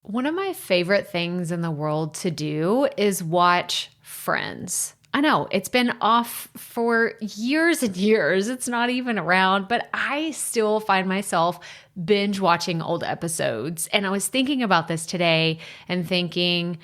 One of my favorite things in the world to do is watch Friends. I know it's been off for years and years. It's not even around, but I still find myself binge watching old episodes. And I was thinking about this today and thinking,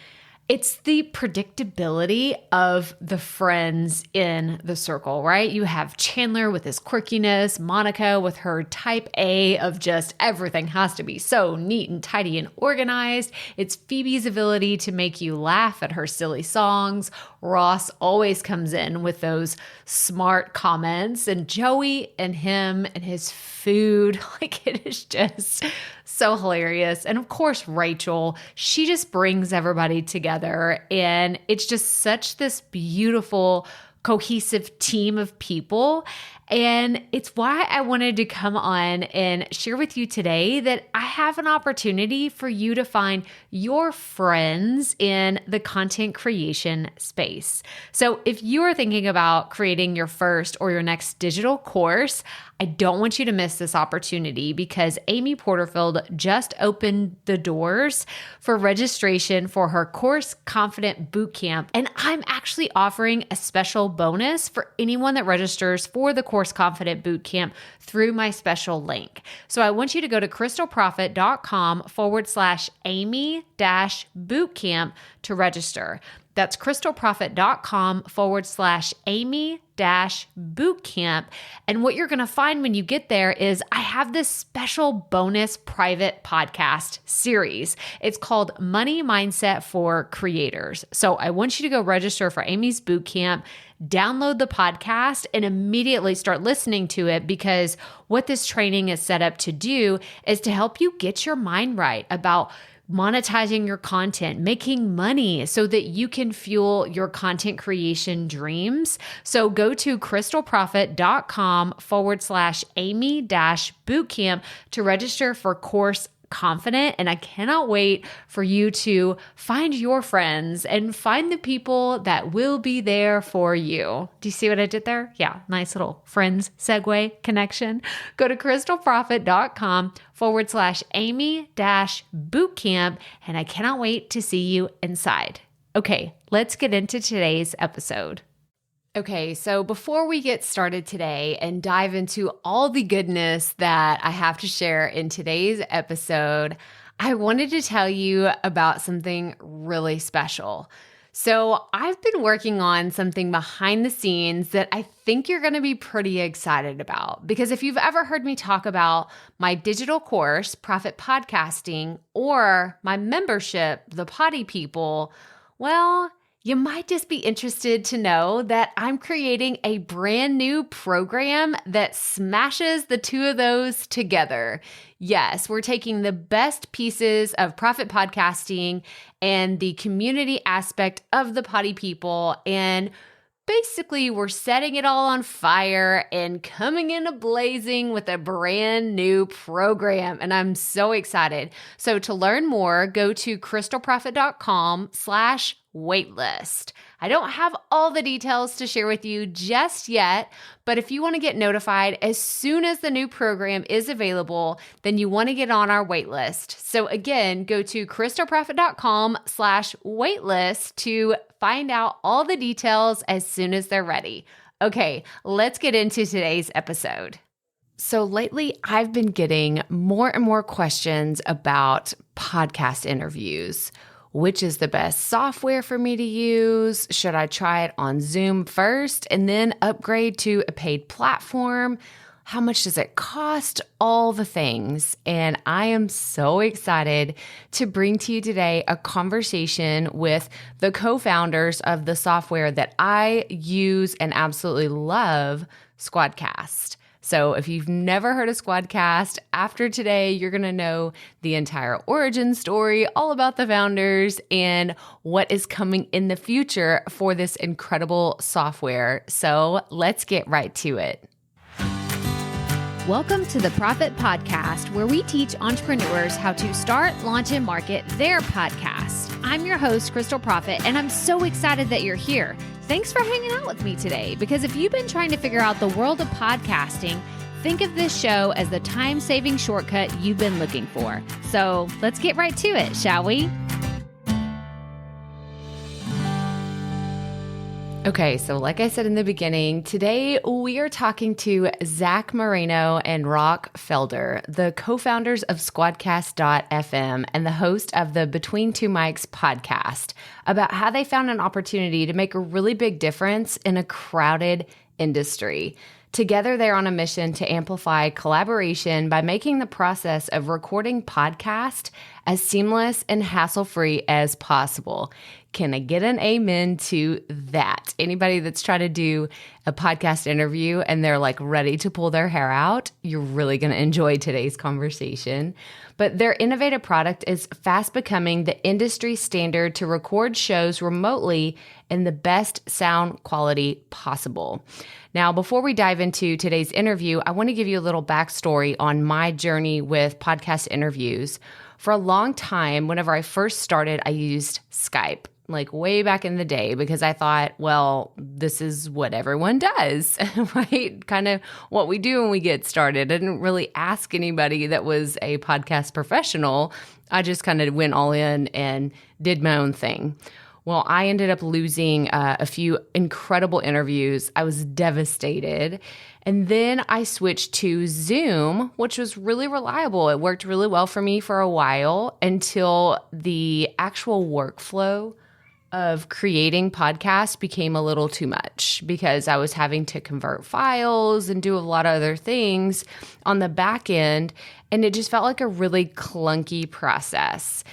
it's the predictability of the friends in the circle, right? You have Chandler with his quirkiness, Monica with her type A of just everything has to be so neat and tidy and organized. It's Phoebe's ability to make you laugh at her silly songs. Ross always comes in with those smart comments, and Joey and him and his food, like it is just so hilarious. And of course, Rachel, she just brings everybody together, and it's just such this beautiful, cohesive team of people. And it's why I wanted to come on and share with you today that I have an opportunity for you to find your friends in the content creation space. So if you are thinking about creating your first or your next digital course, I don't want you to miss this opportunity because Amy Porterfield just opened the doors for registration for her Course Confident Bootcamp. And I'm actually offering a special bonus for anyone that registers for the Course Confident Bootcamp through my special link. So I want you to go to crystalprofit.com/Amy-bootcamp to register. That's crystalprofit.com/Amy-bootcamp. And what you're going to find when you get there is I have this special bonus private podcast series. It's called Money Mindset for Creators. So I want you to go register for Amy's bootcamp, download the podcast, and immediately start listening to it, because what this training is set up to do is to help you get your mind right about monetizing your content, making money so that you can fuel your content creation dreams. So go to crystalprofit.com/Amy-bootcamp to register for Course Confident. And I cannot wait for you to find your friends and find the people that will be there for you. Do you see what I did there? Yeah, nice little friends segue connection. Go to crystalprofit.com/Amy-bootcamp. And I cannot wait to see you inside. Okay, let's get into today's episode. Okay, so before we get started today and dive into all the goodness that I have to share in today's episode, I wanted to tell you about something really special. So I've been working on something behind the scenes that I think you're going to be pretty excited about, because if you've ever heard me talk about my digital course, Profit Podcasting, or my membership, The Potty People, well, you might just be interested to know that I'm creating a brand new program that smashes the two of those together. Yes, we're taking the best pieces of profit podcasting and the community aspect of the Potty People, and basically we're setting it all on fire and coming in blazing with a brand new program. And I'm so excited. So to learn more, go to crystalprofit.com/waitlist. I don't have all the details to share with you just yet, but if you want to get notified as soon as the new program is available, then you want to get on our waitlist. So again, go to crystalprofit.com/waitlist to find out all the details as soon as they're ready. Okay, let's get into today's episode. So lately, I've been getting more and more questions about podcast interviews. Which is the best software for me to use? Should I try it on Zoom first and then upgrade to a paid platform? How much does it cost? All the things. And I am so excited to bring to you today a conversation with the co-founders of the software that I use and absolutely love, Squadcast. So if you've never heard of Squadcast, after today, you're going to know the entire origin story, all about the founders, and what is coming in the future for this incredible software. So let's get right to it. Welcome to the Profit Podcast, where we teach entrepreneurs how to start, launch, and market their podcast. I'm your host, Crystal Profit, and I'm so excited that you're here. Thanks for hanging out with me today, because if you've been trying to figure out the world of podcasting, Think of this show as the time-saving shortcut you've been looking for. So let's get right to it, shall we? Okay, so like I said in the beginning, today we are talking to Zach Moreno and Rock Felder, the co-founders of Squadcast.fm and the host of the Between Two Mics podcast, about how they found an opportunity to make a really big difference in a crowded industry. Together, they're on a mission to amplify collaboration by making the process of recording podcast as seamless and hassle-free as possible. Can I get an amen to that? Anybody that's tried to do a podcast interview and they're like ready to pull their hair out, you're really going to enjoy today's conversation. But their innovative product is fast becoming the industry standard to record shows remotely in the best sound quality possible. Now, before we dive into today's interview, I want to give you a little backstory on my journey with podcast interviews. For a long time, whenever I first started, I used Skype, like way back in the day, because I thought, well, this is what everyone does, right? Kind of what we do when we get started. I didn't really ask anybody that was a podcast professional. I just kind of went all in and did my own thing. Well, I ended up losing a few incredible interviews. I was devastated. And then I switched to Zoom, which was really reliable. It worked really well for me for a while until the actual workflow of creating podcasts became a little too much because I was having to convert files and do a lot of other things on the back end. And it just felt like a really clunky process.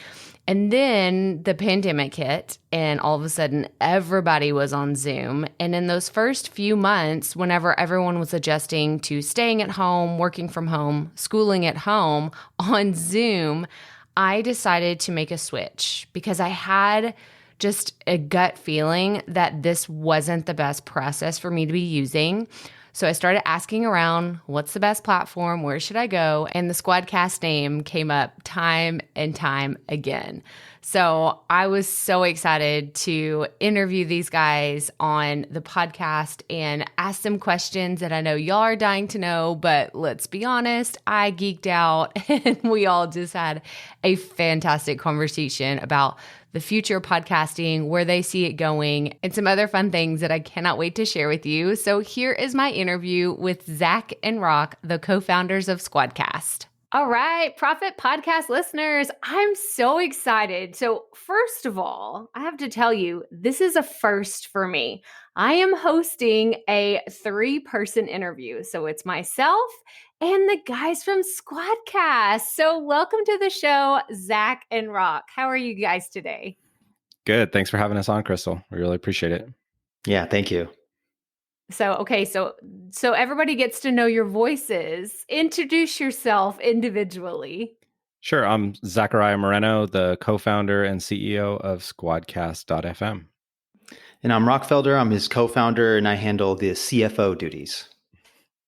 And then the pandemic hit, and all of a sudden, everybody was on Zoom. And in those first few months, whenever everyone was adjusting to staying at home, working from home, schooling at home on Zoom, I decided to make a switch because I had just a gut feeling that this wasn't the best process for me to be using. So I started asking around, what's the best platform? Where should I go? And the Squadcast name came up time and time again. So I was so excited to interview these guys on the podcast and ask them questions that I know y'all are dying to know, but let's be honest, I geeked out and we all just had a fantastic conversation about the future of podcasting, where they see it going, and some other fun things that I cannot wait to share with you. So here is my interview with Zach and Rock, the co-founders of Squadcast. All right, Profit Podcast listeners, I'm so excited. So first of all, I have to tell you, this is a first for me. I am hosting a 3-person interview. So it's myself and the guys from Squadcast. So welcome to the show, Zach and Rock. How are you guys today? Good. Thanks for having us on, Crystal. We really appreciate it. Yeah, thank you. So everybody gets to know your voices. Introduce yourself individually. Sure. I'm Zachariah Moreno, the co-founder and CEO of Squadcast.fm. And I'm Rock Felder. I'm his co-founder, and I handle the CFO duties.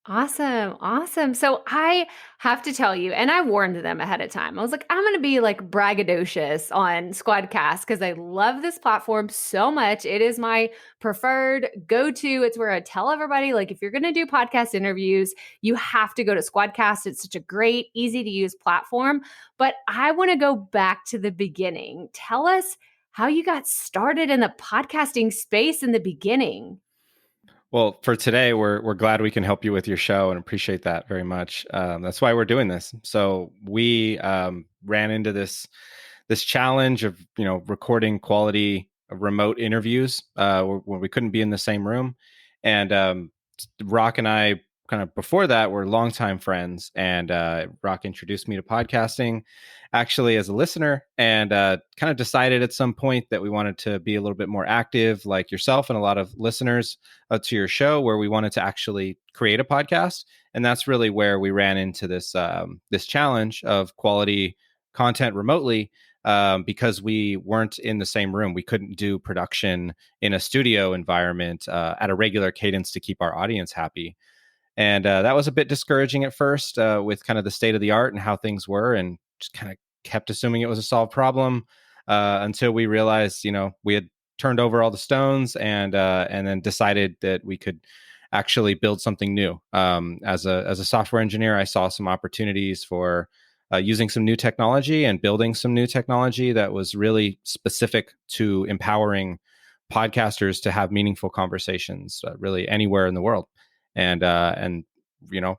Awesome. So I have to tell you, and I warned them ahead of time. I was like, I'm going to be like braggadocious on Squadcast because I love this platform so much. It is my preferred go-to. It's where I tell everybody, like, if you're going to do podcast interviews, you have to go to Squadcast. It's such a great, easy to use platform. But I want to go back to the beginning. Tell us how you got started in the podcasting space in the beginning. Well, for today, we're glad we can help you with your show and appreciate that very much. That's why we're doing this. So we ran into this challenge of recording quality remote interviews when we couldn't be in the same room. And Rock and I, kind of before that, were longtime friends. And Rock introduced me to podcasting, actually as a listener, and kind of decided at some point that we wanted to be a little bit more active, like yourself and a lot of listeners to your show, where we wanted to actually create a podcast. And that's really where we ran into this challenge of quality content remotely, because we weren't in the same room. We couldn't do production in a studio environment at a regular cadence to keep our audience happy. And that was a bit discouraging at first with kind of the state of the art and how things were, and just kind of kept assuming it was a solved problem until we realized, we had turned over all the stones and then decided that we could actually build something new. As a software engineer, I saw some opportunities for using some new technology and building some new technology that was really specific to empowering podcasters to have meaningful conversations, really anywhere in the world. And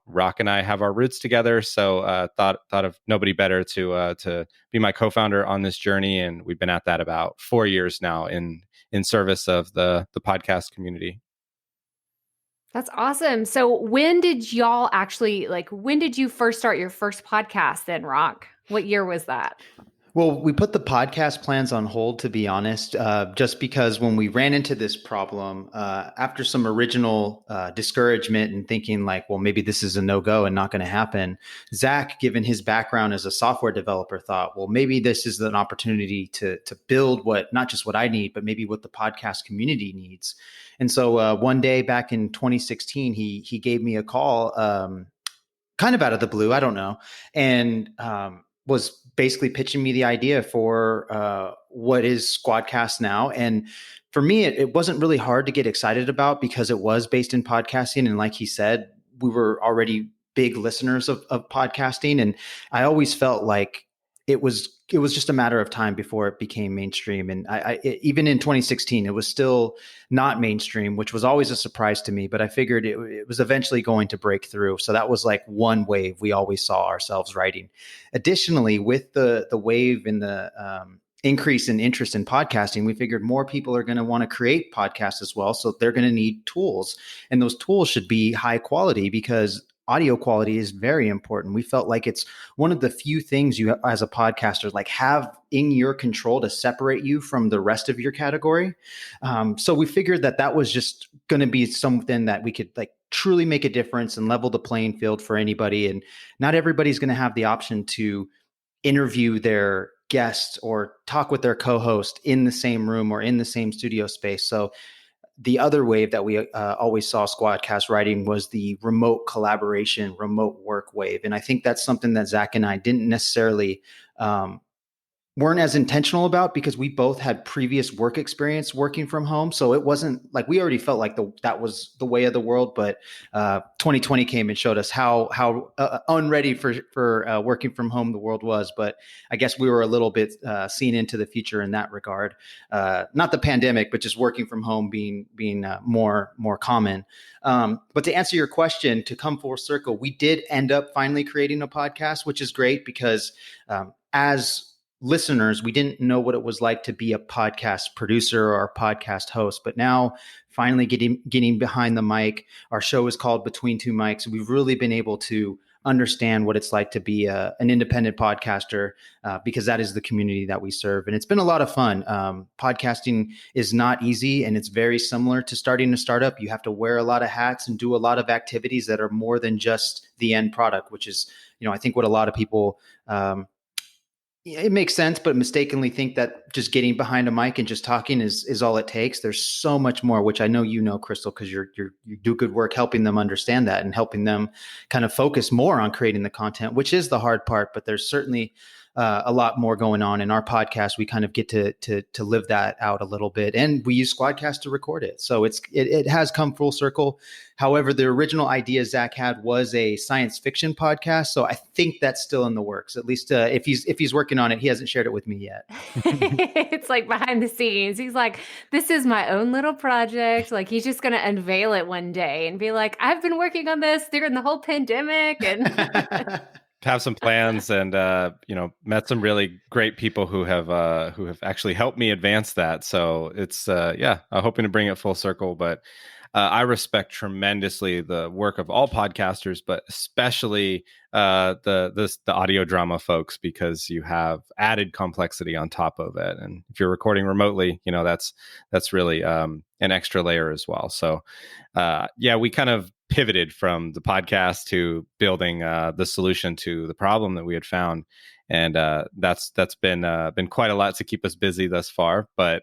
Rock and I have our roots together, so thought of nobody better to be my co-founder on this journey, and we've been at that about 4 years now in service of the podcast community. That's awesome. So when did you first start your first podcast then, Rock? What year was that? Well, we put the podcast plans on hold, to be honest, just because when we ran into this problem, after some original discouragement and thinking like, well, maybe this is a no-go and not going to happen, Zach, given his background as a software developer, thought, well, maybe this is an opportunity to build not just what I need, but maybe what the podcast community needs. And so one day back in 2016, he gave me a call, kind of out of the blue, I don't know, and was basically pitching me the idea for what is Squadcast now. And for me, it wasn't really hard to get excited about because it was based in podcasting. And like he said, we were already big listeners of podcasting. And I always felt like it was just a matter of time before it became mainstream. And even in 2016, it was still not mainstream, which was always a surprise to me. But I figured it was eventually going to break through. So that was like one wave we always saw ourselves riding. Additionally, with the wave and the increase in interest in podcasting, we figured more people are going to want to create podcasts as well. So they're going to need tools, and those tools should be high quality because audio quality is very important. We felt like it's one of the few things you as a podcaster like have in your control to separate you from the rest of your category. So we figured that was just going to be something that we could like truly make a difference and level the playing field for anybody. And not everybody's going to have the option to interview their guests or talk with their co-host in the same room or in the same studio space. So the other wave that we always saw Squadcast riding was the remote collaboration, remote work wave. And I think that's something that Zach and I didn't necessarily weren't as intentional about because we both had previous work experience working from home. So it wasn't like we already felt like that was the way of the world. But 2020 came and showed us how unready for working from home the world was. But I guess we were a little bit seen into the future in that regard. Not the pandemic, but just working from home being more common. But to answer your question, to come full circle, we did end up finally creating a podcast, which is great because as listeners, we didn't know what it was like to be a podcast producer or a podcast host, but now finally getting behind the mic. Our show is called Between Two Mics. We've really been able to understand what it's like to be an independent podcaster because that is the community that we serve. And it's been a lot of fun. Podcasting is not easy, and it's very similar to starting a startup. You have to wear a lot of hats and do a lot of activities that are more than just the end product, which is, I think what a lot of people it makes sense, but mistakenly think that just getting behind a mic and just talking is all it takes. There's so much more, which I know Crystal, because you do good work helping them understand that and helping them kind of focus more on creating the content, which is the hard part. But there's certainly a lot more going on in our podcast. We kind of get to live that out a little bit, and we use Squadcast to record it. So it has come full circle. However, the original idea Zach had was a science fiction podcast. So I think that's still in the works. At least if he's working on it, he hasn't shared it with me yet. It's like behind the scenes. He's like, this is my own little project. Like he's just going to unveil it one day and be like, I've been working on this during the whole pandemic and have some plans and met some really great people who have actually helped me advance that. So it's hoping to bring it full circle. But I respect tremendously the work of all podcasters, but especially the audio drama folks, because you have added complexity on top of it. And if you're recording remotely, that's really an extra layer as well. So we kind of pivoted from the podcast to building the solution to the problem that we had found, and that's been quite a lot to keep us busy thus far. But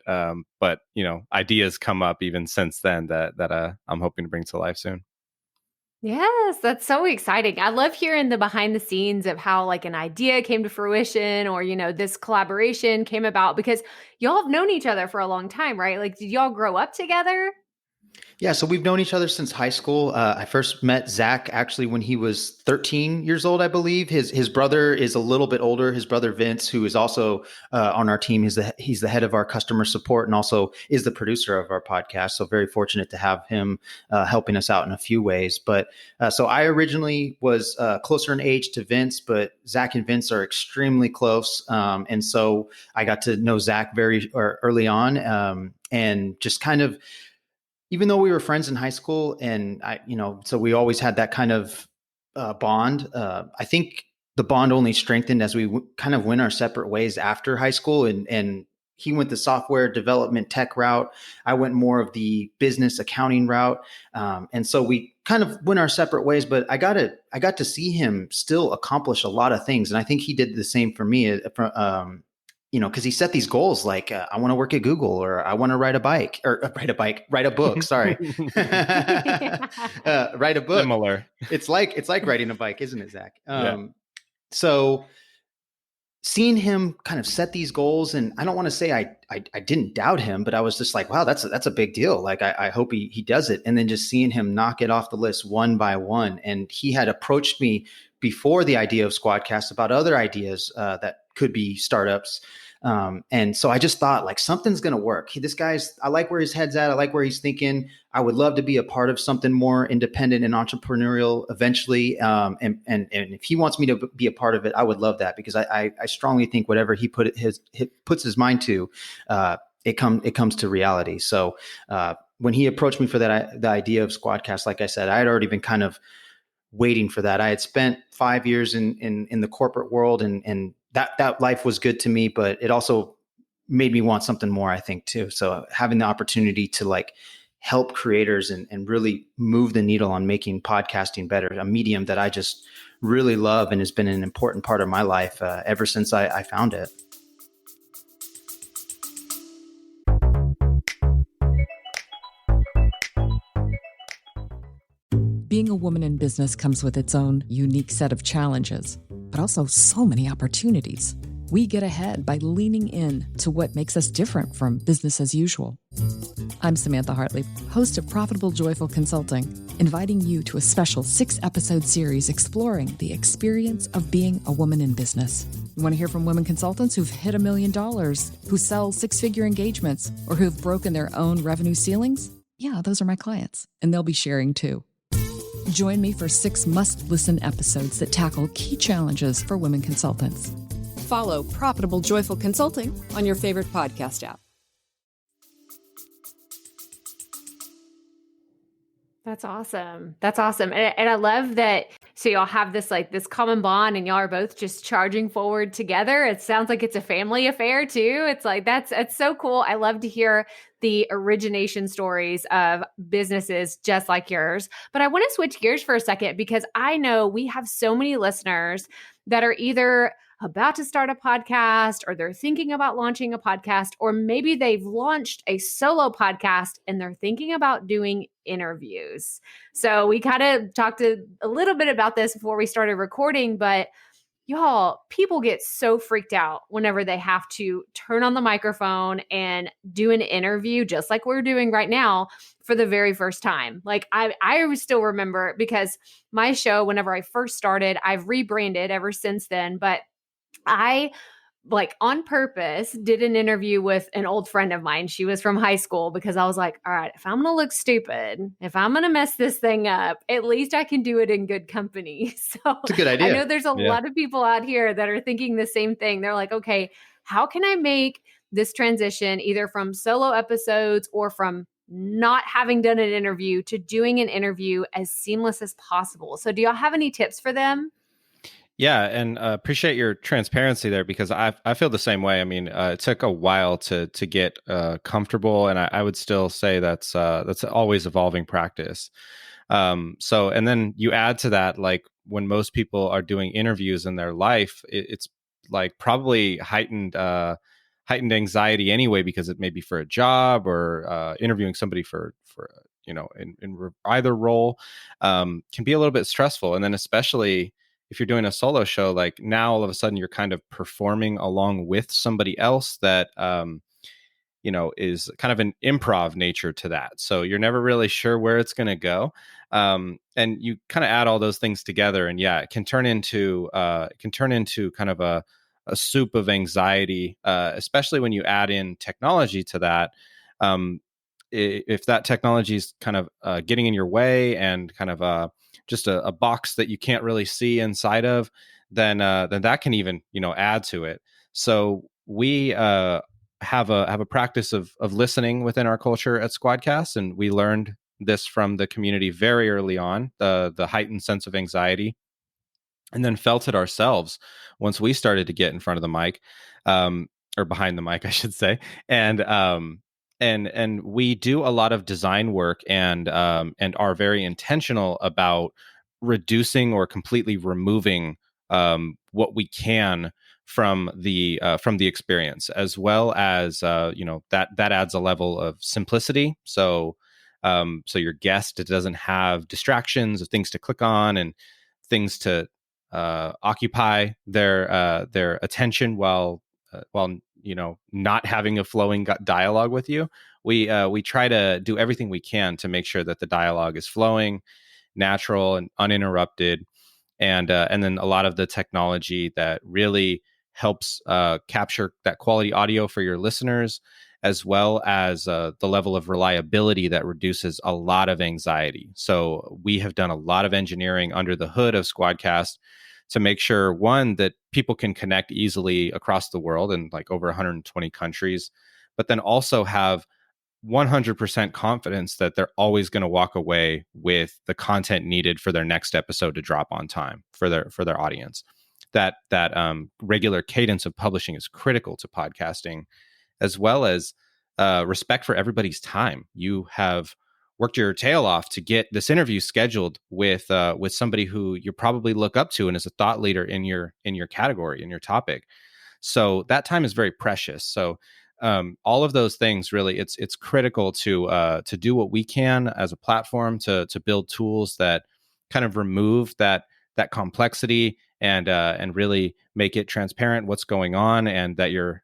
ideas come up even since then that I'm hoping to bring to life soon. Yes, that's so exciting. I love hearing the behind the scenes of how like an idea came to fruition or, this collaboration came about because y'all have known each other for a long time, right? Like, did y'all grow up together? Yeah, so we've known each other since high school. I first met Zach actually when he was 13 years old, I believe. His brother is a little bit older. His brother Vince, who is also on our team, he's the head of our customer support and also is the producer of our podcast. So very fortunate to have him helping us out in a few ways. But so I originally was closer in age to Vince, but Zach and Vince are extremely close, and so I got to know Zach very early on, and just kind of, even though we were friends in high school and so we always had that kind of bond. I think the bond only strengthened as we kind of went our separate ways after high school, and he went the software development tech route. I went more of the business accounting route. And so we kind of went our separate ways, but I got to see him still accomplish a lot of things. And I think he did the same for me. Because he set these goals like I want to work at Google, or I want to write a book. Sorry, write a book. Similar. It's like riding a bike, isn't it, Zach? Yeah. So seeing him kind of set these goals, and I don't want to say I didn't doubt him, but I was just like, wow, that's a big deal. Like I hope he does it. And then just seeing him knock it off the list one by one, and he had approached me before the idea of Squadcast about other ideas that could be startups. And so I just thought like something's going to work. I like where his head's at. I like where he's thinking. I would love to be a part of something more independent and entrepreneurial eventually. And if he wants me to be a part of it, I would love that, because I strongly think whatever he puts his mind to, it comes to reality. So when he approached me for the idea of Squadcast, like I said, I had already been kind of waiting for that. I had spent 5 years in the corporate world, and that life was good to me, but it also made me want something more, I think, too. So having the opportunity to like help creators and really move the needle on making podcasting better, a medium that I just really love and has been an important part of my life ever since I found it. Being a woman in business comes with its own unique set of challenges, but also so many opportunities. We get ahead by leaning in to what makes us different from business as usual. I'm Samantha Hartley, host of Profitable Joyful Consulting, inviting you to a special 6-episode series exploring the experience of being a woman in business. You want to hear from women consultants who've hit $1 million, who sell 6-figure engagements, or who've broken their own revenue ceilings? Yeah, those are my clients, and they'll be sharing too. Join me for 6 must-listen episodes that tackle key challenges for women consultants. Follow Profitable Joyful Consulting on your favorite podcast app. That's awesome. That's awesome. And I love that. So y'all have this common bond, and y'all are both just charging forward together. It sounds like it's a family affair too. It's like, that's so cool. I love to hear the origination stories of businesses just like yours. But I want to switch gears for a second, because I know we have so many listeners that are either about to start a podcast, or they're thinking about launching a podcast, or maybe they've launched a solo podcast and they're thinking about doing interviews. So we kind of talked a little bit about this before we started recording, but y'all, people get so freaked out whenever they have to turn on the microphone and do an interview, just like we're doing right now, for the very first time. Like I still remember, because my show, whenever I first started, I've rebranded ever since then, but I on purpose did an interview with an old friend of mine. She was from high school, because I was like, all right, if I'm going to look stupid, if I'm going to mess this thing up, at least I can do it in good company. So it's a good idea. I know there's a lot of people out here that are thinking the same thing. They're like, okay, how can I make this transition either from solo episodes or from not having done an interview to doing an interview as seamless as possible? So do y'all have any tips for them? Yeah, and appreciate your transparency there, because I feel the same way. I mean, it took a while to get comfortable, and I would still say that's always evolving practice. So, and then you add to that, like when most people are doing interviews in their life, it's like probably heightened anxiety anyway, because it may be for a job or interviewing somebody for in either role can be a little bit stressful, and then especially if you're doing a solo show, like now all of a sudden you're kind of performing along with somebody else that is kind of an improv nature to that. So you're never really sure where it's going to go. And you kind of add all those things together, and it can turn into kind of a soup of anxiety, especially when you add in technology to that. If that technology is kind of getting in your way and kind of just a box that you can't really see inside of, then that can even add to it. So we have a practice of listening within our culture at Squadcast, and we learned this from the community very early on, the heightened sense of anxiety, and then felt it ourselves once we started to get in front of the mic, or behind the mic, I should say, and we do a lot of design work and are very intentional about reducing or completely removing what we can from the experience, as well as that adds a level of simplicity. So your guest doesn't have distractions of things to click on and things to occupy their attention while not having a flowing dialogue with you. We try to do everything we can to make sure that the dialogue is flowing, natural, and uninterrupted. And then a lot of the technology that really helps capture that quality audio for your listeners, as well as the level of reliability that reduces a lot of anxiety. So we have done a lot of engineering under the hood of Squadcast to make sure, one, that people can connect easily across the world in like over 120 countries, but then also have 100% confidence that they're always going to walk away with the content needed for their next episode to drop on time for their audience. That regular cadence of publishing is critical to podcasting, as well as respect for everybody's time. You have worked your tail off to get this interview scheduled with somebody who you probably look up to and is a thought leader in your category, in your topic. So that time is very precious. So all of those things, really, it's critical to do what we can as a platform to build tools that kind of remove that complexity and really make it transparent what's going on, and that you're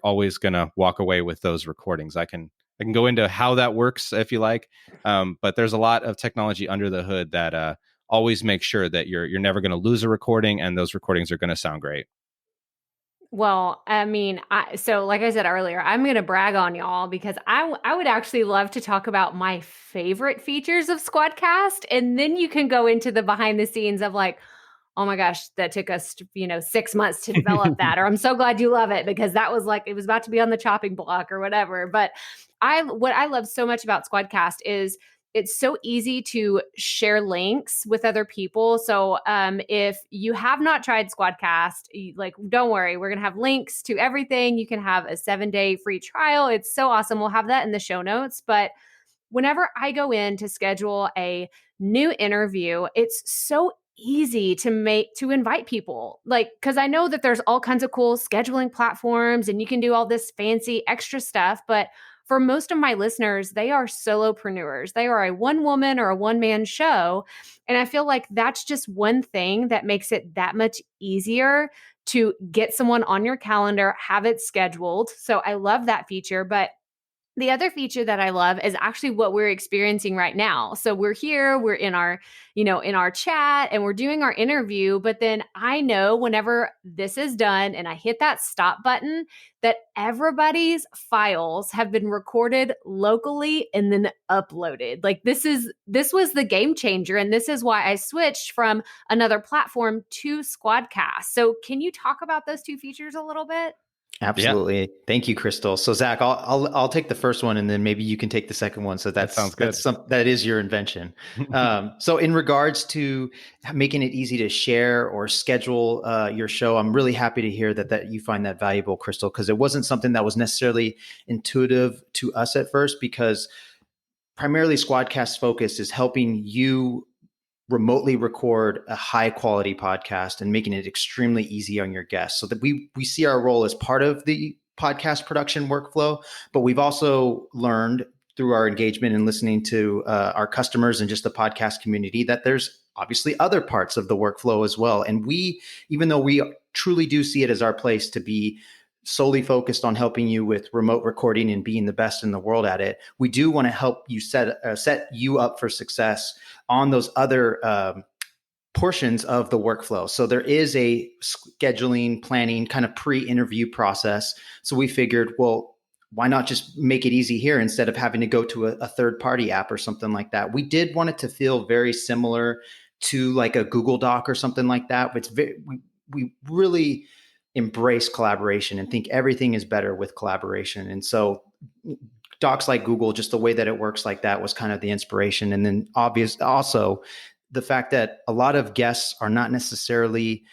always going to walk away with those recordings. I can go into how that works if you like, but there's a lot of technology under the hood that always makes sure that you're never going to lose a recording, and those recordings are going to sound great. Well, I mean, so like I said earlier, I'm going to brag on y'all because I would actually love to talk about my favorite features of Squadcast, and then you can go into the behind the scenes of like, oh my gosh, that took us 6 months to develop that, or I'm so glad you love it because that was like it was about to be on the chopping block or whatever. But what I love so much about Squadcast is it's so easy to share links with other people. So if you have not tried Squadcast, don't worry, we're going to have links to everything. You can have a 7-day free trial. It's so awesome. We'll have that in the show notes. But whenever I go in to schedule a new interview, it's so easy to invite people, because I know that there's all kinds of cool scheduling platforms and you can do all this fancy extra stuff. But for most of my listeners, they are solopreneurs. They are a one woman or a one man show. And I feel like that's just one thing that makes it that much easier to get someone on your calendar, have it scheduled. So I love that feature. But the other feature that I love is actually what we're experiencing right now. So we're here, we're in our chat and we're doing our interview, but then I know whenever this is done and I hit that stop button that everybody's files have been recorded locally and then uploaded. Like this was the game changer, and this is why I switched from another platform to Squadcast. So can you talk about those two features a little bit? Absolutely. Yeah. Thank you, Crystal. So Zach, I'll take the first one and then maybe you can take the second one. So that sounds good. That is your invention. So in regards to making it easy to share or schedule your show, I'm really happy to hear that you find that valuable, Crystal, because it wasn't something that was necessarily intuitive to us at first, because primarily Squadcast's focus is helping you remotely record a high quality podcast and making it extremely easy on your guests, so that we see our role as part of the podcast production workflow. But we've also learned through our engagement and listening to our customers and just the podcast community that there's obviously other parts of the workflow as well. And even though we truly do see it as our place to be solely focused on helping you with remote recording and being the best in the world at it. We do want to help you set you up for success on those other portions of the workflow. So there is a scheduling, planning, kind of pre-interview process. So we figured, well, why not just make it easy here instead of having to go to a third-party app or something like that? We did want it to feel very similar to like a Google Doc or something like that. But we really embrace collaboration and think everything is better with collaboration. And so docs like Google, just the way that it works like that was kind of the inspiration. And then also the fact that a lot of guests are not necessarily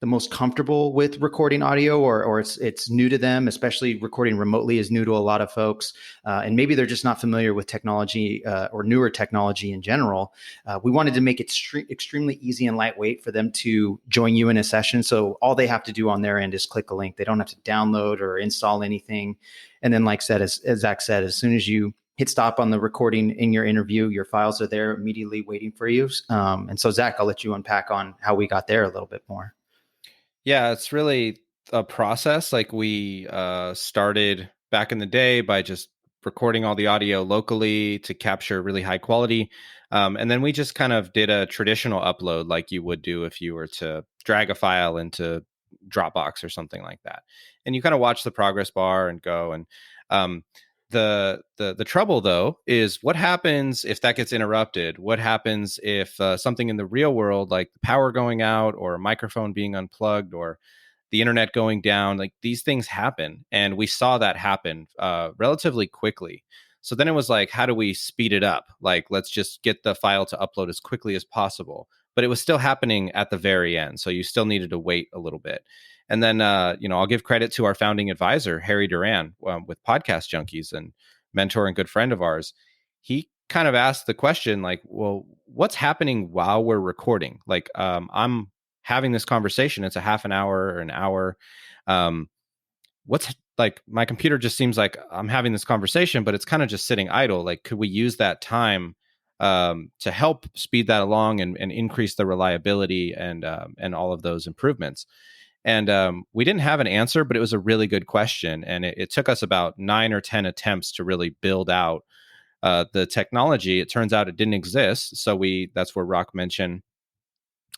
the most comfortable with recording audio, or it's new to them, especially recording remotely is new to a lot of folks. And maybe they're just not familiar with technology or newer technology in general. We wanted to make it extremely easy and lightweight for them to join you in a session. So all they have to do on their end is click a link. They don't have to download or install anything. And then like said, as Zach said, as soon as you hit stop on the recording in your interview, your files are there immediately waiting for you. And so Zach, I'll let you unpack on how we got there a little bit more. Yeah, it's really a process. Like we started back in the day by just recording all the audio locally to capture really high quality. And then we just kind of did a traditional upload like you would do if you were to drag a file into Dropbox or something like that. And you kind of watch the progress bar and go. And the trouble though is what happens if that gets interrupted? What happens if something in the real world, like the power going out or a microphone being unplugged or the internet going down? Like these things happen, and we saw that happen relatively quickly. So then it was like, how do we speed it up? Like, let's just get the file to upload as quickly as possible. But it was still happening at the very end, so you still needed to wait a little bit. And then, I'll give credit to our founding advisor, Harry Duran, with Podcast Junkies and mentor and good friend of ours. He kind of asked the question, like, well, what's happening while we're recording? Like, I'm having this conversation. It's a half an hour or an hour. What's like, my computer just seems like I'm having this conversation, but it's kind of just sitting idle. Like, could we use that time to help speed that along and increase the reliability and all of those improvements? And we didn't have an answer, but it was a really good question. And it took us about 9 or 10 attempts to really build out the technology. It turns out it didn't exist. So that's where Rock mentioned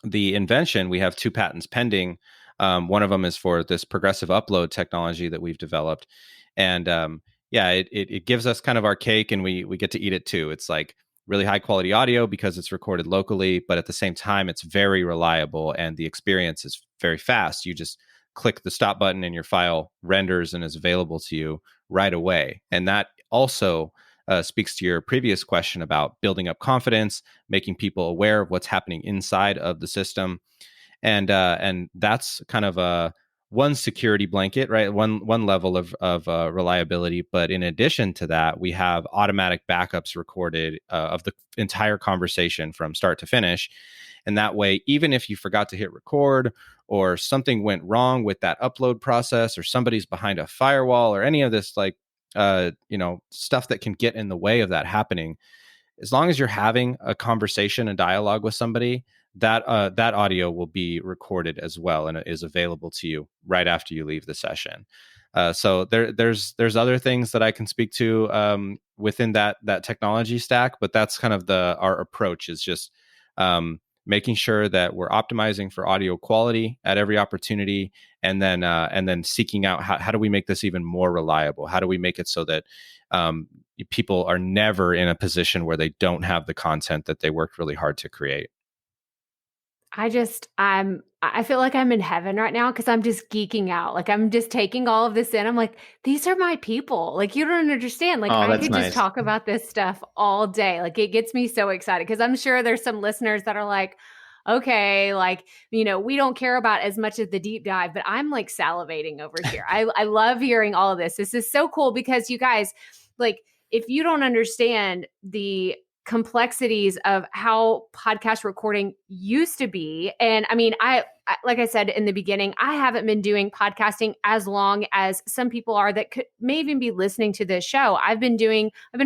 the invention. We have 2 patents pending. One of them is for this progressive upload technology that we've developed. And it gives us kind of our cake, and we get to eat it too. It's like really high quality audio because it's recorded locally, but at the same time, it's very reliable and the experience is very fast. You just click the stop button and your file renders and is available to you right away. And that also speaks to your previous question about building up confidence, making people aware of what's happening inside of the system. And that's kind of one security blanket, right? One level of reliability. But in addition to that, we have automatic backups recorded of the entire conversation from start to finish. And that way, even if you forgot to hit record or something went wrong with that upload process or somebody's behind a firewall or any of this stuff that can get in the way of that happening, as long as you're having a conversation and dialogue with somebody, that audio will be recorded as well, and it is available to you right after you leave the session. So there's other things that I can speak to within that technology stack, but that's kind of our approach is just making sure that we're optimizing for audio quality at every opportunity, and then seeking out how do we make this even more reliable? How do we make it so that people are never in a position where they don't have the content that they worked really hard to create? I feel like I'm in heaven right now because I'm just geeking out. Like I'm just taking all of this in. I'm like, these are my people. Like you don't understand. Like I could just talk about this stuff all day. Like it gets me so excited because I'm sure there's some listeners that are like, okay, like, we don't care about as much of the deep dive, but I'm like salivating over here. I love hearing all of this. This is so cool because you guys, like, if you don't understand the complexities of how podcast recording used to be. And I mean, I like I said in the beginning, I haven't been doing podcasting as long as some people are that may even be listening to this show. I've been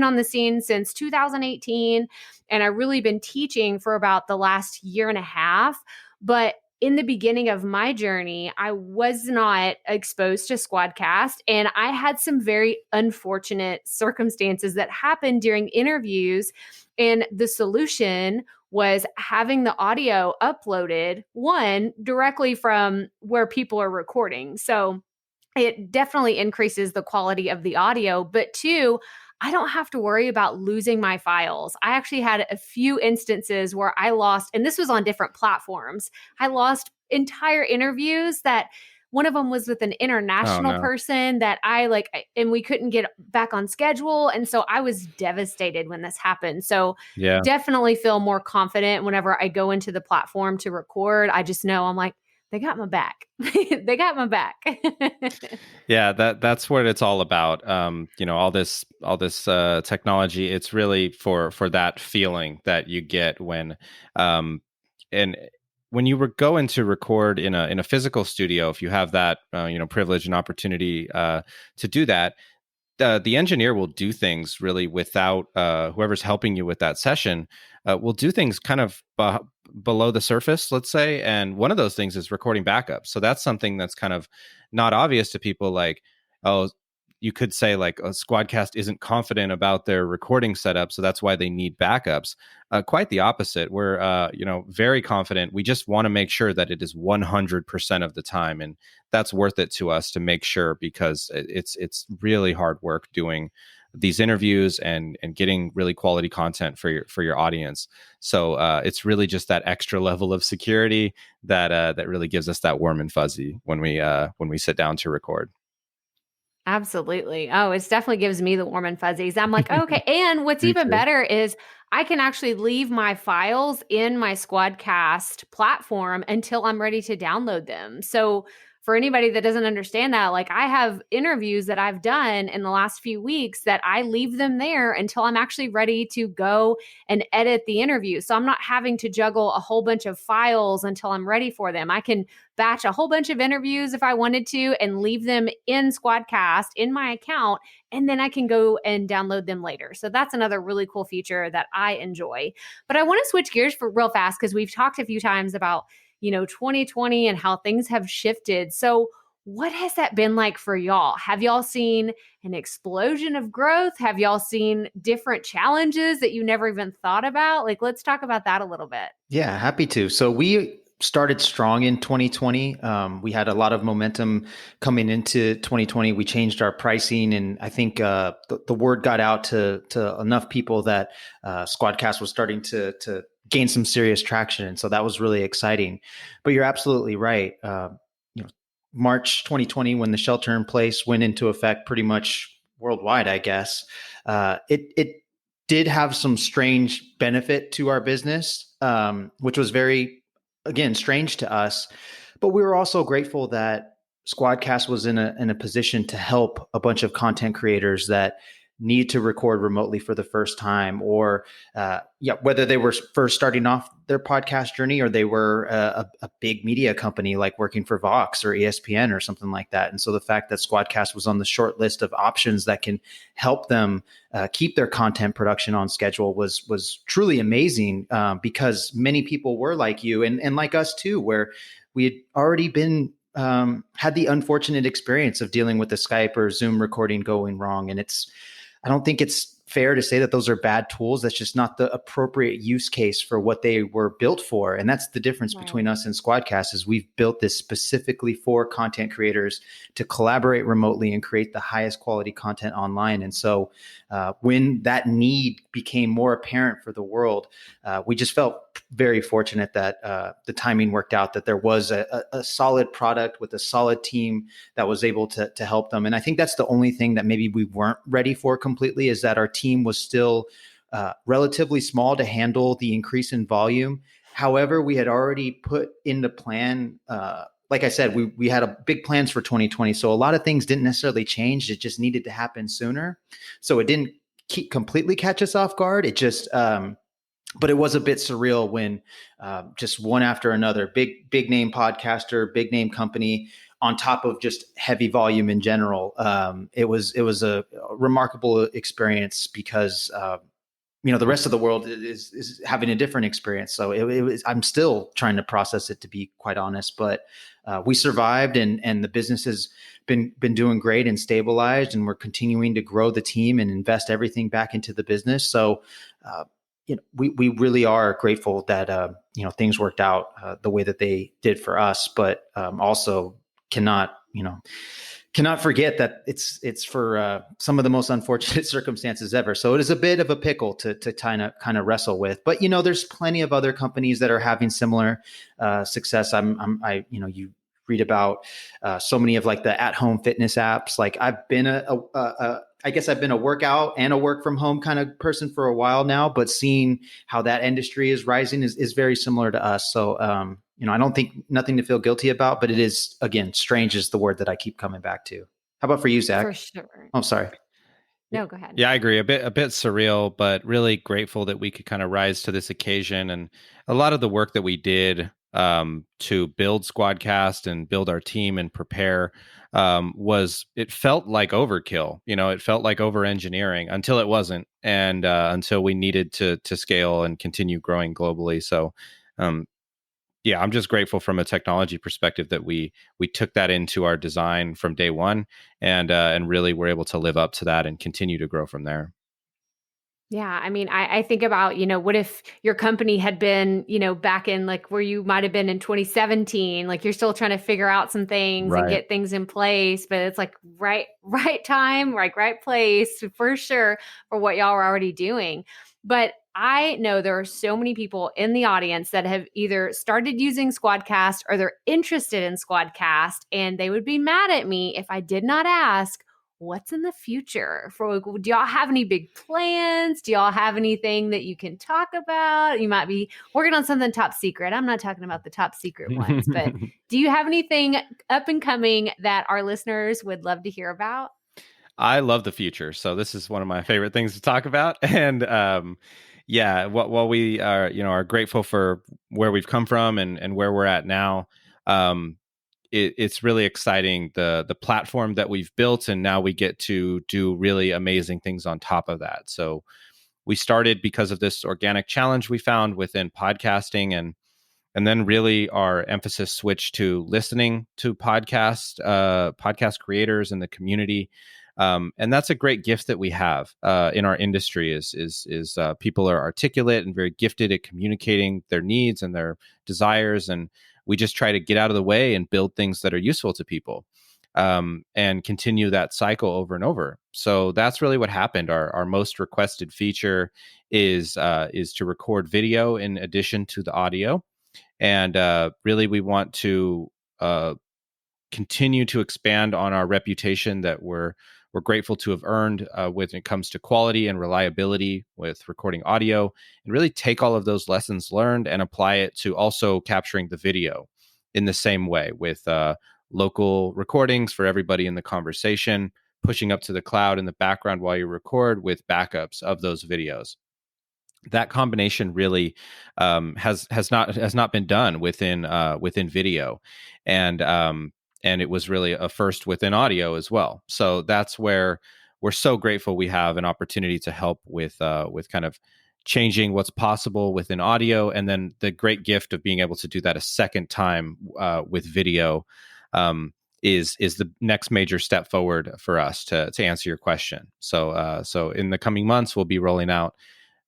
on the scene since 2018, and I've really been teaching for about the last year and a half. But in the beginning of my journey, I was not exposed to Squadcast, and I had some very unfortunate circumstances that happened during interviews. And the solution was having the audio uploaded, one, directly from where people are recording. So it definitely increases the quality of the audio, but two, I don't have to worry about losing my files. I actually had a few instances where I lost, and this was on different platforms. I lost entire interviews that one of them was with an international person that and we couldn't get back on schedule. And so I was devastated when this happened. So definitely feel more confident whenever I go into the platform to record. I just know I'm like, they got my back. They got my back. Yeah, that's what it's all about. All this technology. It's really for that feeling that you get when, and when you go into record in a physical studio. If you have that, privilege and opportunity to do that, the engineer will do things really without whoever's helping you with that session. Will do things kind of below the surface, let's say. And one of those things is recording backups. So that's something that's kind of not obvious to people. Like, oh, you could say like a Squadcast isn't confident about their recording setup, so that's why they need backups. Quite the opposite. We're very confident. We just want to make sure that it is 100% of the time, and that's worth it to us to make sure, because it's really hard work doing these interviews and getting really quality content for your audience. So it's really just that extra level of security that really gives us that warm and fuzzy when we sit down to record. Absolutely. Oh, it definitely gives me the warm and fuzzies. I'm like, okay. And what's even better is I can actually leave my files in my Squadcast platform until I'm ready to download them. So for anybody that doesn't understand that, like I have interviews that I've done in the last few weeks that I leave them there until I'm actually ready to go and edit the interview. So I'm not having to juggle a whole bunch of files until I'm ready for them. I can batch a whole bunch of interviews if I wanted to and leave them in Squadcast in my account, and then I can go and download them later. So that's another really cool feature that I enjoy. But I want to switch gears for real fast because we've talked a few times about 2020 and how things have shifted. So what has that been like for y'all? Have y'all seen an explosion of growth? Have y'all seen different challenges that you never even thought about? Like, let's talk about that a little bit. Yeah, happy to. So we started strong in 2020. We had a lot of momentum coming into 2020. We changed our pricing, and I think the word got out to enough people that Squadcast was starting to gain some serious traction. And so that was really exciting. But you're absolutely right. March 2020, when the shelter in place went into effect pretty much worldwide, I guess, it did have some strange benefit to our business, which was very, again, strange to us. But we were also grateful that Squadcast was in a position to help a bunch of content creators that need to record remotely for the first time, or whether they were first starting off their podcast journey or they were a big media company like working for Vox or ESPN or something like that. And so the fact that Squadcast was on the short list of options that can help them keep their content production on schedule was truly amazing, because many people were like you and like us too, where we had already been had the unfortunate experience of dealing with the Skype or Zoom recording going wrong. And I don't think it's fair to say that those are bad tools. That's just not the appropriate use case for what they were built for. And that's the difference between us and Squadcast, is we've built this specifically for content creators to collaborate remotely and create the highest quality content online. And so when that need became more apparent for the world, we just felt very fortunate that the timing worked out, that there was a solid product with a solid team that was able to help them. And I think that's the only thing that maybe we weren't ready for completely, is that our team was still relatively small to handle the increase in volume. However, we had already put into plan, like I said, we had big plans for 2020. So a lot of things didn't necessarily change. It just needed to happen sooner. So it didn't completely catch us off guard. It just, but it was a bit surreal when just one after another, big name podcaster, big name company, on top of just heavy volume in general. It was a remarkable experience because the rest of the world is having a different experience. So I'm still trying to process it, to be quite honest, but we survived, and the business has been doing great and stabilized, and we're continuing to grow the team and invest everything back into the business. So, we really are grateful that, things worked out the way that they did for us, but also cannot forget that it's for some of the most unfortunate circumstances ever. So it is a bit of a pickle to kind of wrestle with. But there's plenty of other companies that are having similar success. You read about so many of like the at-home fitness apps. Like I've been I guess I've been a workout and a work from home kind of person for a while now, but seeing how that industry is rising is very similar to us. So I don't think, nothing to feel guilty about, but it is, again, strange is the word that I keep coming back to. How about for you, Zach? For sure. Oh, sorry. No, go ahead. Yeah, I agree. A bit surreal, but really grateful that we could kind of rise to this occasion. And a lot of the work that we did to build Squadcast and build our team and prepare it felt like overkill. It felt like over engineering until it wasn't, and until we needed to scale and continue growing globally. So yeah, I'm just grateful from a technology perspective that we took that into our design from day one, and really were able to live up to that and continue to grow from there. Yeah. I mean, I think about, what if your company had been, back in like where you might have been in 2017, like you're still trying to figure out some things and get things in place, but it's like right time, right place for sure for what y'all were already doing. But I know there are so many people in the audience that have either started using Squadcast or they're interested in Squadcast, and they would be mad at me if I did not ask, what's in the future? Do y'all have any big plans? Do y'all have anything that you can talk about? You might be working on something top secret. I'm not talking about the top secret ones, but do you have anything up and coming that our listeners would love to hear about? I love the future. So this is one of my favorite things to talk about. And while we are grateful for where we've come from and where we're at now, it's really exciting, the platform that we've built, and now we get to do really amazing things on top of that. So we started because of this organic challenge we found within podcasting, and then really our emphasis switched to listening to podcast creators in the community. And that's a great gift that we have in our industry is people are articulate and very gifted at communicating their needs and their desires. And we just try to get out of the way and build things that are useful to people, and continue that cycle over and over. So that's really what happened. Our most requested feature is to record video in addition to the audio. And really, we want to continue to expand on our reputation that we're grateful to have earned when it comes to quality and reliability with recording audio, and really take all of those lessons learned and apply it to also capturing the video in the same way with local recordings for everybody in the conversation, pushing up to the cloud in the background while you record with backups of those videos. That combination really has not been done within video, and it was really a first within audio as well. So that's where we're so grateful we have an opportunity to help with kind of changing what's possible within audio, and then the great gift of being able to do that a second time with video is the next major step forward for us to answer your question. So in the coming months, we'll be rolling out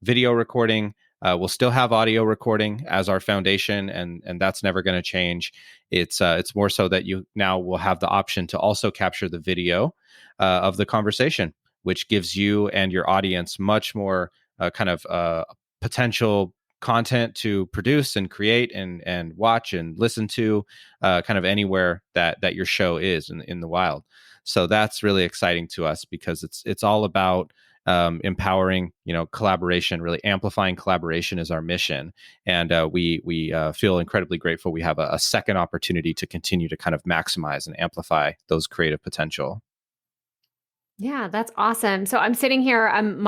video recording. We'll still have audio recording as our foundation, and that's never going to change. It's more so that you now will have the option to also capture the video of the conversation, which gives you and your audience much more potential content to produce and create and watch and listen to kind of anywhere that your show is in the wild. So that's really exciting to us because it's all about empowering, collaboration, really amplifying collaboration is our mission. And we feel incredibly grateful we have a second opportunity to continue to kind of maximize and amplify those creative potential. Yeah, that's awesome. So I'm sitting here, I'm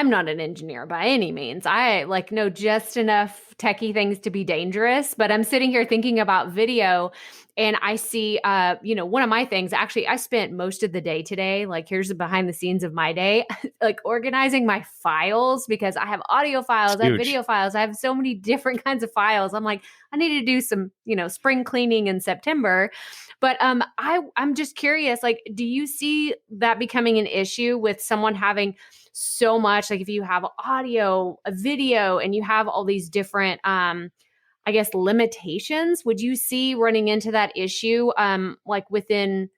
not an engineer by any means. I know just enough techie things to be dangerous, but I'm sitting here thinking about video and I see, one of my things, actually, I spent most of the day today, like here's the behind the scenes of my day, like organizing my files because I have audio files, I have video files, I have so many different kinds of files. I'm like, I need to do some, spring cleaning in September. But I'm just curious, like, do you see that becoming an issue with someone having so much, like if you have audio, a video, and you have all these different, limitations, would you see running into that issue, like within,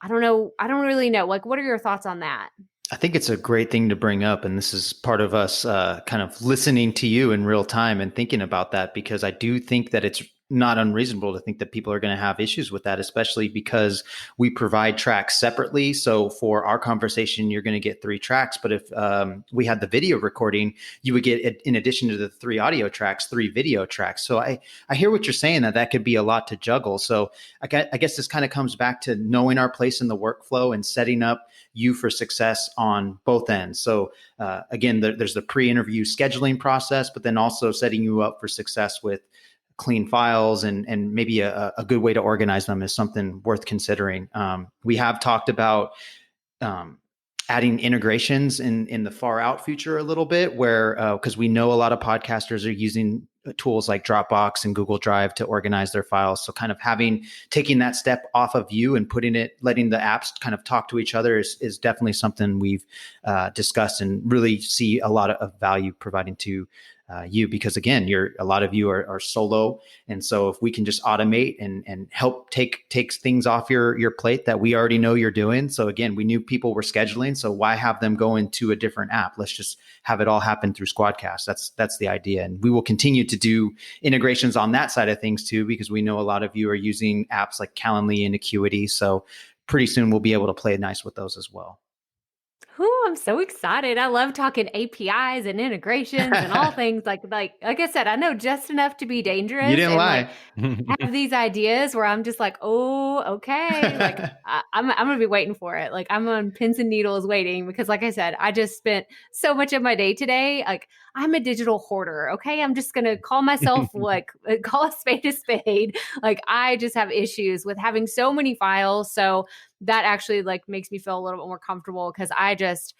I don't really know. Like, what are your thoughts on that? I think it's a great thing to bring up. And this is part of us kind of listening to you in real time and thinking about that, because I do think that it's not unreasonable to think that people are going to have issues with that, especially because we provide tracks separately. So for our conversation, you're going to get 3 tracks. But if we had the video recording, you would get, in addition to the 3 audio tracks, 3 video tracks. So I hear what you're saying, that could be a lot to juggle. So I guess this kind of comes back to knowing our place in the workflow and setting up you for success on both ends. So again, there's the pre-interview scheduling process, but then also setting you up for success with clean files and maybe a good way to organize them is something worth considering. We have talked about adding integrations in the far out future a little bit, where because we know a lot of podcasters are using tools like Dropbox and Google Drive to organize their files. So kind of taking that step off of you and letting the apps kind of talk to each other is definitely something we've discussed and really see a lot of value providing to you, because again, a lot of you are solo. And so if we can just automate and help take things off your plate that we already know you're doing. So again, we knew people were scheduling, so why have them go into a different app? Let's just have it all happen through Squadcast. That's the idea. And we will continue to do integrations on that side of things too, because we know a lot of you are using apps like Calendly and Acuity. So pretty soon we'll be able to play nice with those as well. Ooh, I'm so excited. I love talking APIs and integrations and all things like I said, I know just enough to be dangerous. You didn't lie. Have these ideas where I'm just like, oh, okay. Like I'm going to be waiting for it. Like I'm on pins and needles waiting because like I said, I just spent so much of my day today. Like I'm a digital hoarder. Okay. I'm just going to call myself call a spade a spade. Like I just have issues with having so many files. So that actually like makes me feel a little bit more comfortable because I just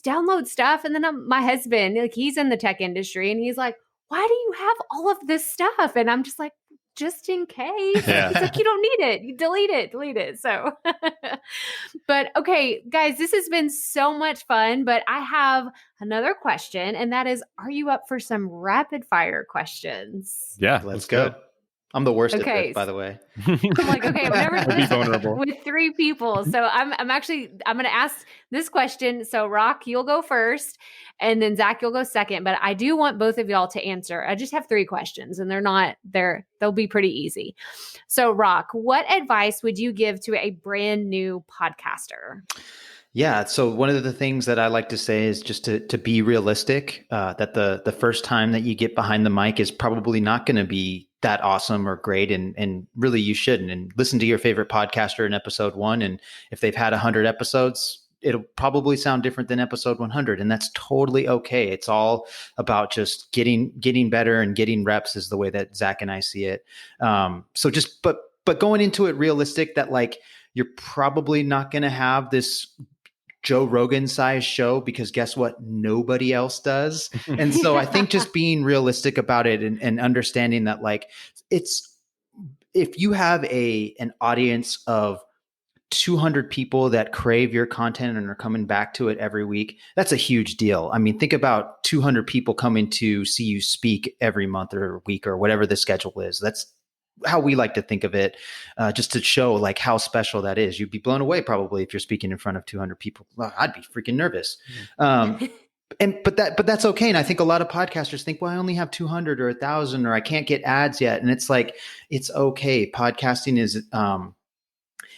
download stuff. And then my husband, like he's in the tech industry and he's like, why do you have all of this stuff? And I'm just like, just in case. Yeah. He's like, you don't need it. You delete it. So, but okay, guys, this has been so much fun, but I have another question, and that is, are you up for some rapid fire questions? Yeah, Let's go. I'm the worst at this, by the way. I'm like, okay, I've never Be vulnerable. with 3 people. So I'm going to ask this question. So Rock, you'll go first, and then Zach, you'll go second. But I do want both of y'all to answer. I just have 3 questions, and they'll be pretty easy. So Rock, what advice would you give to a brand new podcaster? Yeah. So one of the things that I like to say is just to be realistic, that the first time that you get behind the mic is probably not going to be that awesome or great. And really you shouldn't. And listen to your favorite podcaster in episode 1. And if they've had 100 episodes, it'll probably sound different than episode 100. And that's totally okay. It's all about just getting better and getting reps is the way that Zach and I see it. But going into it realistic that like, you're probably not going to have this Joe Rogan sized show because guess what? Nobody else does. And so I think just being realistic about it and understanding that like if you have an audience of 200 people that crave your content and are coming back to it every week, that's a huge deal. I mean, think about 200 people coming to see you speak every month or week or whatever the schedule is. That's how we like to think of it, just to show like how special that is. You'd be blown away probably if you're speaking in front of 200 people. Well, I'd be freaking nervous. But that's okay. And I think a lot of podcasters think, well, I only have 200 or 1,000 or I can't get ads yet. And it's like, it's okay. Podcasting is,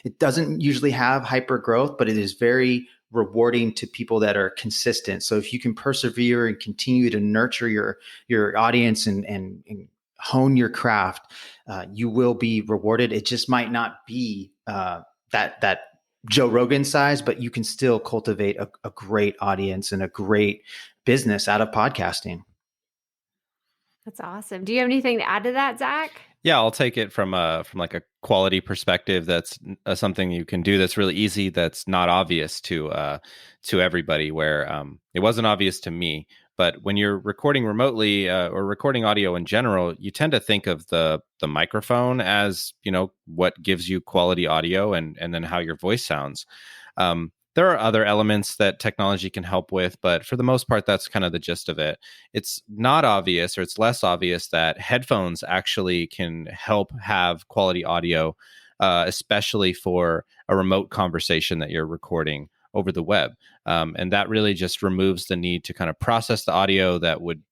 it doesn't usually have hyper growth, but it is very rewarding to people that are consistent. So if you can persevere and continue to nurture your audience and hone your craft, you will be rewarded. It just might not be that Joe Rogan size, but you can still cultivate a great audience and a great business out of podcasting. That's awesome. Do you have anything to add to that, Zach? Yeah, I'll take it from like a quality perspective. That's something you can do that's really easy. That's not obvious to everybody. Where it wasn't obvious to me. But when you're recording remotely or recording audio in general, you tend to think of the microphone as, you know, what gives you quality audio and then how your voice sounds. There are other elements that technology can help with, but for the most part, that's kind of the gist of it. It's not obvious, or it's less obvious, that headphones actually can help have quality audio, especially for a remote conversation that you're recording over the web. And that really just removes the need to kind of process the audio that would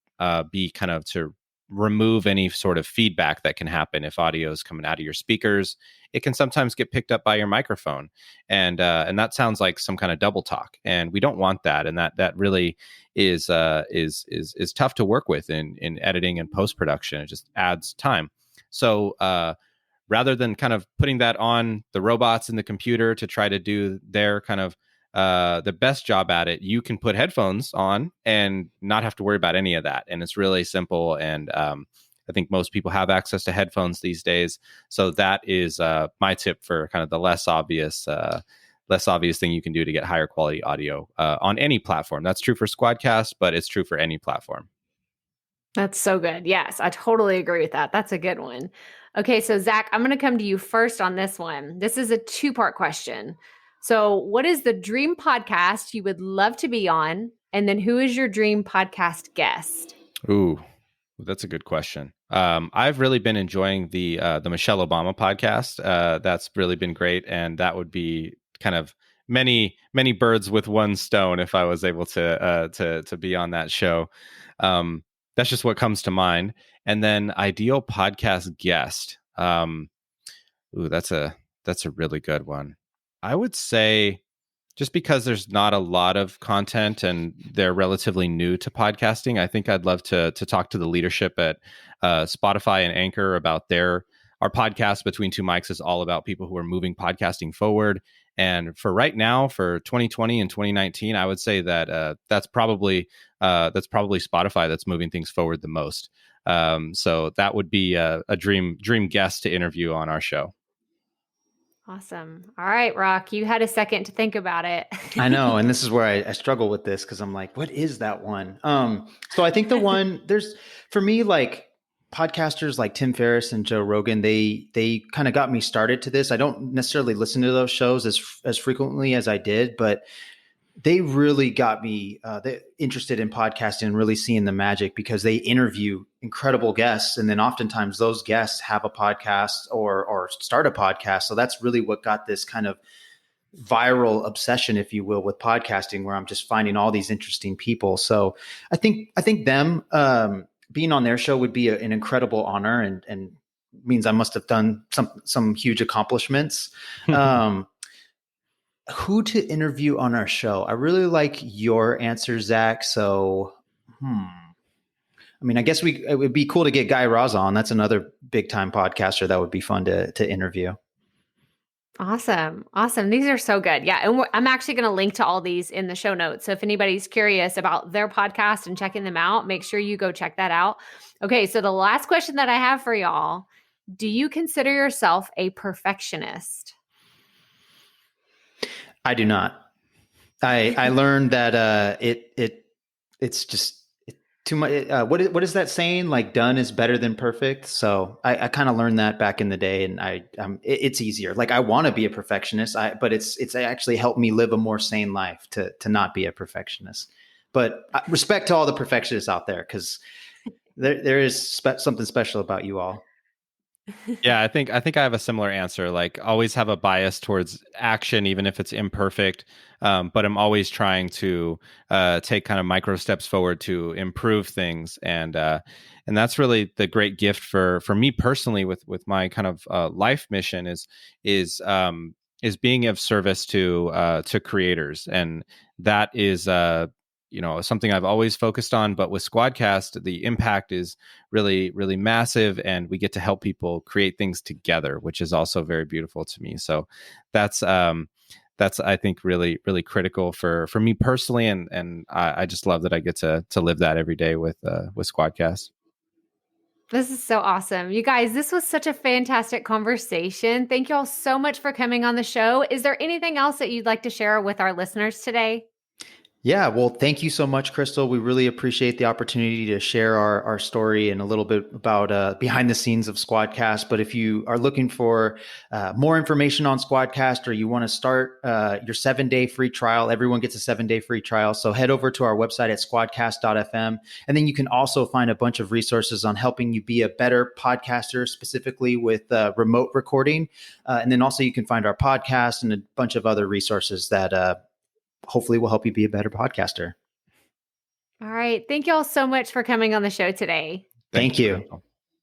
be kind of to remove any sort of feedback that can happen if audio is coming out of your speakers. It can sometimes get picked up by your microphone, and that sounds like some kind of double talk, and we don't want that. And that really is tough to work with in editing and post production. It just adds time. So rather than kind of putting that on the robots in the computer to try to do their kind of the best job at it, you can put headphones on and not have to worry about any of that. And it's really simple. And I think most people have access to headphones these days. So that is my tip for kind of the less obvious thing you can do to get higher quality audio on any platform. That's true for Squadcast, but it's true for any platform. That's so good. Yes, I totally agree with that. That's a good one. Okay, so Zach, I'm going to come to you first on this one. This is a 2-part question. So what is the dream podcast you would love to be on? And then who is your dream podcast guest? Ooh, that's a good question. I've really been enjoying the Michelle Obama podcast. That's really been great. And that would be kind of many birds with one stone if I was able to be on that show. That's just what comes to mind. And then ideal podcast guest. That's a really good one. I would say, just because there's not a lot of content and they're relatively new to podcasting, I think I'd love to talk to the leadership at Spotify and Anchor about our podcast Between Two Mics is all about people who are moving podcasting forward. And for right now, for 2020 and 2019, I would say that that's probably Spotify that's moving things forward the most. So that would be a dream guest to interview on our show. Awesome. All right, Rock, you had a second to think about it. I know. And this is where I struggle with this, because I'm like, what is that one? So I think the one for me, like podcasters like Tim Ferriss and Joe Rogan, they kind of got me started to this. I don't necessarily listen to those shows as frequently as I did, but they really got me interested in podcasting and really seeing the magic, because they interview incredible guests. And then oftentimes those guests have a podcast or start a podcast. So that's really what got this kind of viral obsession, if you will, with podcasting, where I'm just finding all these interesting people. So I think them being on their show would be an incredible honor, and means I must have done some huge accomplishments. Who to interview on our show? I really like your answer, Zach. So, I mean, I guess it would be cool to get Guy Raz on. That's another big time podcaster that would be fun to interview. Awesome. These are so good. Yeah. And I'm actually going to link to all these in the show notes. So if anybody's curious about their podcast and checking them out, make sure you go check that out. Okay. So the last question that I have for y'all, do you consider yourself a perfectionist? I do not. I learned that it's just too much. What is that saying? Like, done is better than perfect. So I kind of learned that back in the day, and it's easier. Like, I want to be a perfectionist, but it's actually helped me live a more sane life to not be a perfectionist. But respect to all the perfectionists out there, because there is something special about you all. Yeah, I think I have a similar answer. Like, always have a bias towards action, even if it's imperfect. But I'm always trying to take kind of micro steps forward to improve things, and that's really the great gift for me personally with my kind of life mission is being of service to creators, and that is something I've always focused on. But with Squadcast, the impact is really, really massive, and we get to help people create things together, which is also very beautiful to me. So that's I think really, really critical for me personally, and I just love that I get to live that every day with Squadcast. This is so awesome. You guys, this was such a fantastic conversation. Thank you all so much for coming on the show. Is there anything else that you'd like to share with our listeners today? Yeah, well, thank you so much, Crystal. We really appreciate the opportunity to share our story and a little bit about behind the scenes of Squadcast. But if you are looking for more information on Squadcast, or you want to start your 7-day free trial, everyone gets a 7-day free trial. So head over to our website at squadcast.fm. And then you can also find a bunch of resources on helping you be a better podcaster, specifically with remote recording. And then also you can find our podcast and a bunch of other resources that hopefully will help you be a better podcaster. All right. Thank you all so much for coming on the show today. Thank you.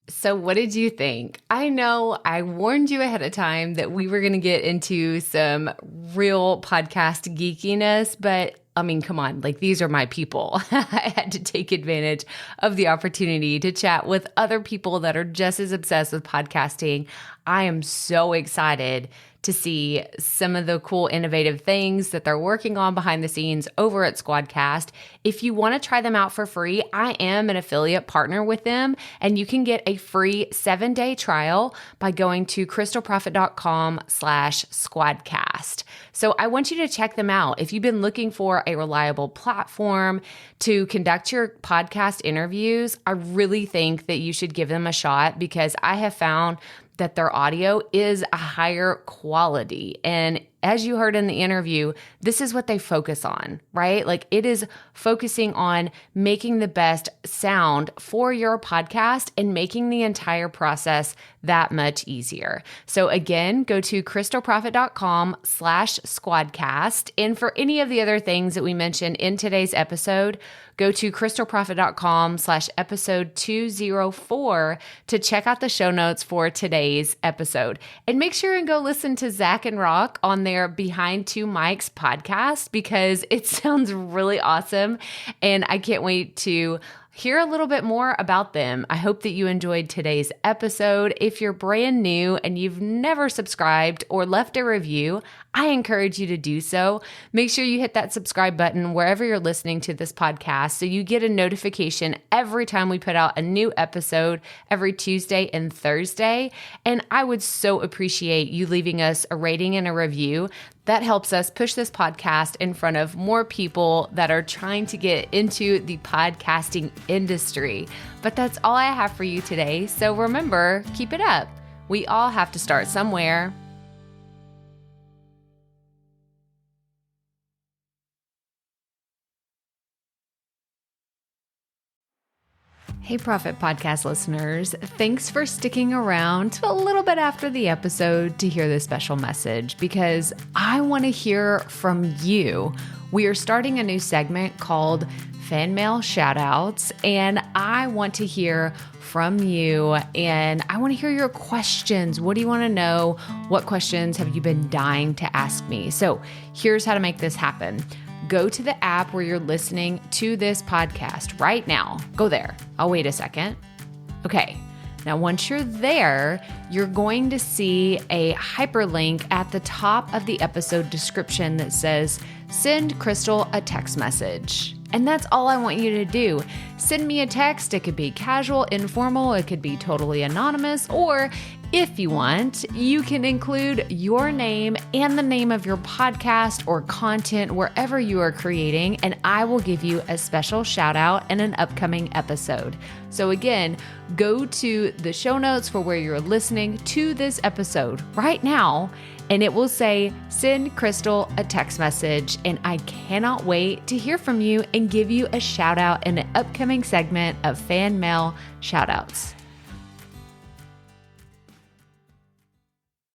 So what did you think? I know I warned you ahead of time that we were going to get into some real podcast geekiness, but I mean, come on, like these are my people. I had to take advantage of the opportunity to chat with other people that are just as obsessed with podcasting. I am so excited to see some of the cool, innovative things that they're working on behind the scenes over at Squadcast. If you want to try them out for free, I am an affiliate partner with them, and you can get a free 7-day trial by going to crystalprofit.com/Squadcast. So I want you to check them out. If you've been looking for a reliable platform to conduct your podcast interviews, I really think that you should give them a shot, because I have found that their audio is a higher quality. And as you heard in the interview, this is what they focus on, right? Like it is focusing on making the best sound for your podcast and making the entire process that much easier. So again, go to crystalprofit.com/Squadcast. And for any of the other things that we mentioned in today's episode, go to crystalprofit.com/episode 204 to check out the show notes for today's episode. And make sure and go listen to Zach and Rock on their Behind Two Mics podcast, because it sounds really awesome. And I can't wait to hear a little bit more about them. I hope that you enjoyed today's episode. If you're brand new and you've never subscribed or left a review, I encourage you to do so. Make sure you hit that subscribe button wherever you're listening to this podcast so you get a notification every time we put out a new episode every Tuesday and Thursday. And I would so appreciate you leaving us a rating and a review. That helps us push this podcast in front of more people that are trying to get into the podcasting industry. But that's all I have for you today. So remember, keep it up. We all have to start somewhere. Hey, Profit Podcast listeners. Thanks for sticking around to a little bit after the episode to hear this special message, because I want to hear from you. We are starting a new segment called Fan Mail Shoutouts, and I want to hear from you, and I want to hear your questions. What do you want to know? What questions have you been dying to ask me? So here's how to make this happen. Go to the app where you're listening to this podcast right now. Go there. I'll wait a second. Okay. Now, once you're there, you're going to see a hyperlink at the top of the episode description that says, "Send Crystal a text message." And that's all I want you to do. Send me a text. It could be casual, informal. It could be totally anonymous. Or if you want, you can include your name and the name of your podcast or content wherever you are creating, and I will give you a special shout out in an upcoming episode. So again, go to the show notes for where you're listening to this episode right now, and it will say, "Send Crystal a text message." And I cannot wait to hear from you and give you a shout out in an upcoming segment of Fan Mail Shoutouts.